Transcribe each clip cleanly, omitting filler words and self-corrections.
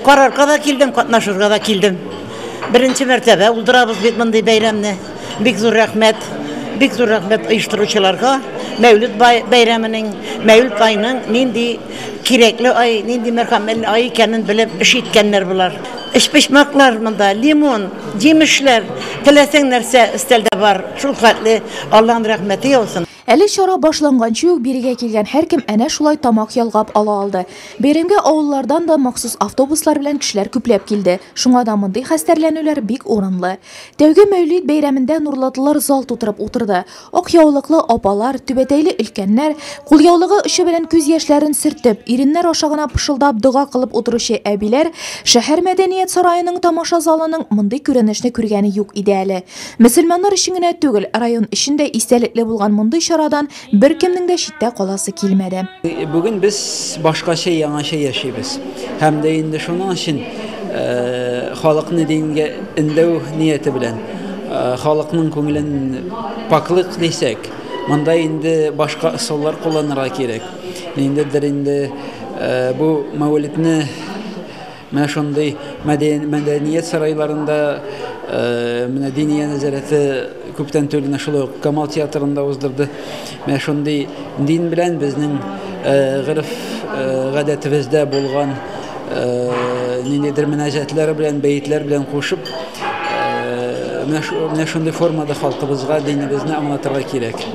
Карарга да килдем, катнашырга да килдем. Беренче мәртәбә уздырабыз бит мондый бәйрәмне. Бик зур рәхмәт. Бик зур рәхмәт оештыручыларга. Мәүлид бәйрәменең, Мәүлид айының нинди кирәкле ай, нинди мәрхәмәтле ай икәнен белеп эш иткәннәр булар. Эшпешмаклар монда, лимон, җимешләр, теләсәң нәрсә өстәлдә бар. Шул хәтле Аллаһның рәхмәте яусын. Әле чара башланганчы ук бирегә килгән һәркем әнә шулай тамак ялгап ала алды. Бәйрәмгә авыллардан да махсус автобуслар белән кешеләр күпләп килде. Шуңа да мондый хәстәрләнүләр бик урынлы. Тәүге Мәүлид бәйрәмендә нурлатылар зал тутырып утырды. Ак яулыклы апалар, түбәтәйле өлкәннәр, кулъяулыгы очы белән күз яшьләрен сөртеп, иреннәр ашагына пышылдап дуга кылып утыручы әбиләр шәһәр мәдәният сараеның тамаша залының мондый күренешне күргәне юк иде әле. Мөселманнар өчен генә түгел, район өчен дә истәлекле булган мондый чарадан беркемнең дә читтә каласы килмәде. Бүген без башкача яңача яшибез. Һәм дә инде шуның өчен халыкны дингә индәү нияте белән, халыкның күңелен паклык дисәк, монда инде башка ысуллар кулланырга кирәк. Инде бу мәүлидне менә шундый мәдәният сарайларында менә дини нәзарәте күптән түгел шулай ук Камал театрында уздырды. Менә шундый дин белән безнең гырыф гадәтебездә булган ниндидер мөнәҗәтләр белән, бәйтләр белән кушып, менә шундый формада халкыбызга динебезне аңлатырга кирәк.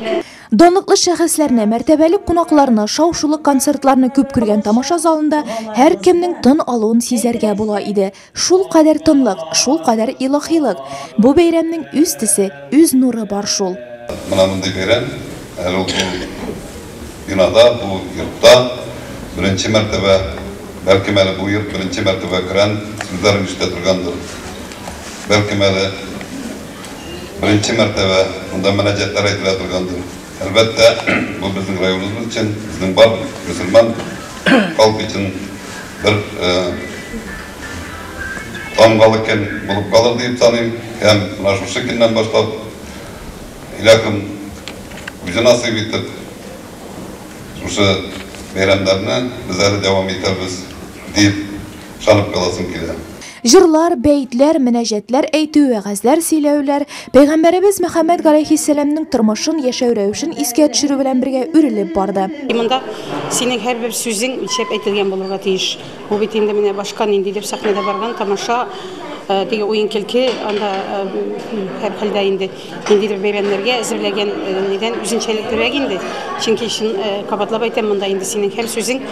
Данлыклы шәхесләрне, мәртәбәле кунакларны, шау-шулы концертларны күп күргән тамаша залында һәр кемнең тын алуын сизәргә була иде. Шул кадәр тынлык, шул кадәр илаһилык. Бу бәйрәмнең үз төсе, үз нуры бар шул. Менә мондый бәйрәм әле бу бинада, бу йортта беренче мәртәбә, бәлкем әле бу йорт беренче мәртәбә Коръән сүзләрен ишетә торгандыр. Бәлкем әле беренче мәртәбә монда мөнәҗәтләр әйтелә торгандыр. Әлбәттә, бу безнең районыбыз өчен, безнең бар мөселман халкы өчен бер тамгалы көн булып калыр дип саныйм. Һәм менә шушы көннән башлап Илаһым үзе насыйп итеп шушы бәйрәмнәрне без әле дәвам итәрбез дип шанып каласым килә. Жырлар, бәйтләр, мөнәҗәтләр әйтү, вәгазьләр сөйләүләр Пәйгамбәребез Мөхәммәд галәйһиссәламның тормышын, яшәү рәвешен искә төшерү белән бергә үрелеп барды. Монда синең һәрбер сүзең ишеп әйтелгән булырга тиеш. Бу бит инде менә башка ниндидер сәхнәдә барган тамаша теге уен килке, анда һәр хәлдә инде ниндидер бәйрәмнәргә әзерләгән нидән үзенчәлеклерәк инде. Чөнки шин кабатлап әйтәм, монда инде синең һәр сүзең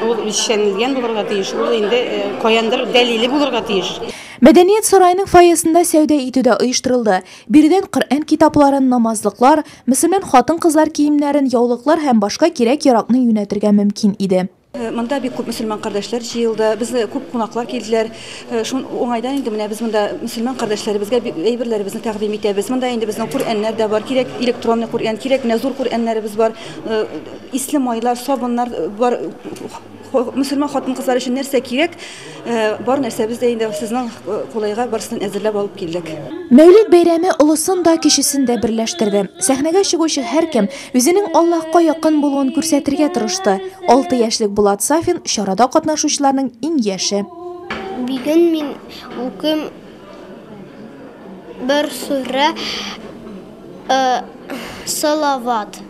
ул ишәнелгән булырга тиеш. Ул инде каяндыр дәлиле булырга тиеш. Мәдәният сарайының фойесында сәүдә итүдә оештырылды. Бирдән Коръән китапларын, намазлыклар, мөселман хатын-кызлар киемнәрен, яулыклар һәм башка кирәк-яракны юнәтергә мөмкин иде. Монда бик күп мөселман кардәшләр җыелды. Безне күп кунаклар килделәр. Шун уңайдан инде менә без монда мөселман кардәшләребезгә әйберләребезне тәкъдим итәбез. Монда инде безнең Коръәннәр дә бар, кирәк электронный Коръән, кирәк менә зур Коръәннәребез бар. Исле майлар, сабыннар бар. Мөселман хатын-кызлар өчен нәрсә кирәк? Бар нәрсә без дә инде сезнең кулайга барысын әзерләп алып килдек. Мәүлид бәйрәме улысын да кешесен дә берләштерде. Сәхнәгә чыгучы һәркем үзенең Аллаһка якын булуын күрсәтергә тырышты. 6 яшьлек Булат Сафин чарада катнашучыларның иң яше. Бүген мин укыйм бер сүрә Салават.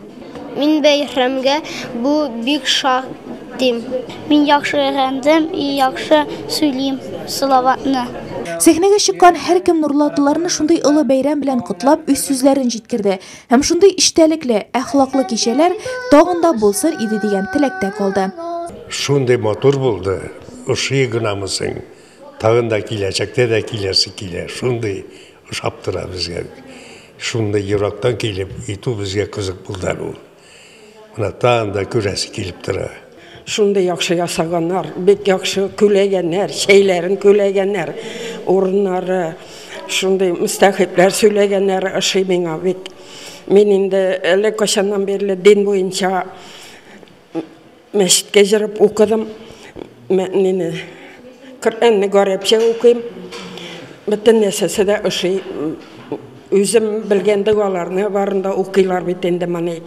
Мин бәйрәмгә бу бик шатым. Мин яхшы өйрәндем, яхшы сөйлим Салаватны. Сәхнәгә чыккан һәркем нурлатыларны шундый олы бәйрәм белән котлап үз сүзләрен җиткерде. Һәм шундый иштәлекле, әхлаклы кичәләр тагын да булсын иде дигән теләктә калды. Шундый матур булды. Ошый гынамысың. Тагын да киләчәктә дә киләсе килә. Шундый ошап тора безгә. Шундый ерактан килеп итү безгә кызык булды бу. Менә тагын да күрәсе килеп тора. Шундый яхшы ясаганнар, бик яхшы күләгәннәр, шәйләрен күләгәннәр, урыннары, шундый мустахибләр сөйләгәннәр ошый миңа бик. Мин инде әле кашаннан бирле дин буенча мәчеткә җырып укыдым. Мен Коръәнне гарәпчә укыйм. Бөтен нәрсәсе дә ошый. Үзем белгән дуаларны барында укыйлар бит инде моны.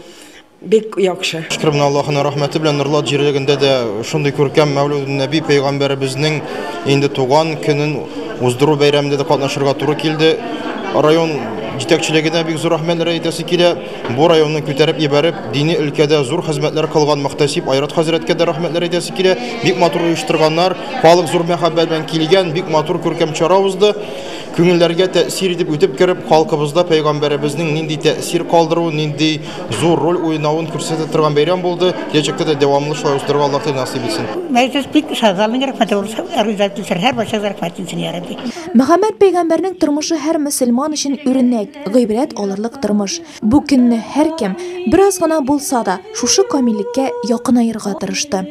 бик яхшы. Шөкер менә Аллаһның рәхмәте белән Норлат җирлегендә дә шундый күркәм Мәүлүд Нәби пәйгамбәребезнең инде туган көнен уздыру бәйрәмендә дә катнашырга туры килде. Район җитәкчелегенә бик зур рәхмәтләр әйтәсе килә. Бу районны күтәреп ибәреп, дини өлкәдә зур хезмәтләр кылган Мөхтәсиб Айрат хәзрәткә дә рәхмәтләр әйтәсе килә. Бик матур оештырганнар, халык зур мәхәббәт белән килгән, бик матур күркәм чара узды. Күңелләргә тәэсир итеп үтеп кереп, халкыбызда пәйгамбәребезнең нинди тәэсир калдыруы, нинди зур роль уйнавын күрсәтә торган бәйрәм булды. Киләчәктә дә дәвамлы шулай уздырырга Аллаһ насыйп итсен. Мәҗлес бик шагалын рәхмәт булса, арызатлар һәр башы рәхмәт итсен я Рабби. Мөхәммәд пәйгамбәрнең тормышы һәр мөселман өчен үрнәк, гыйбрәт алырлык тормыш. Бу көнне һәркем бераз гына булса да шушы камиллеккә якынаерга тырышты.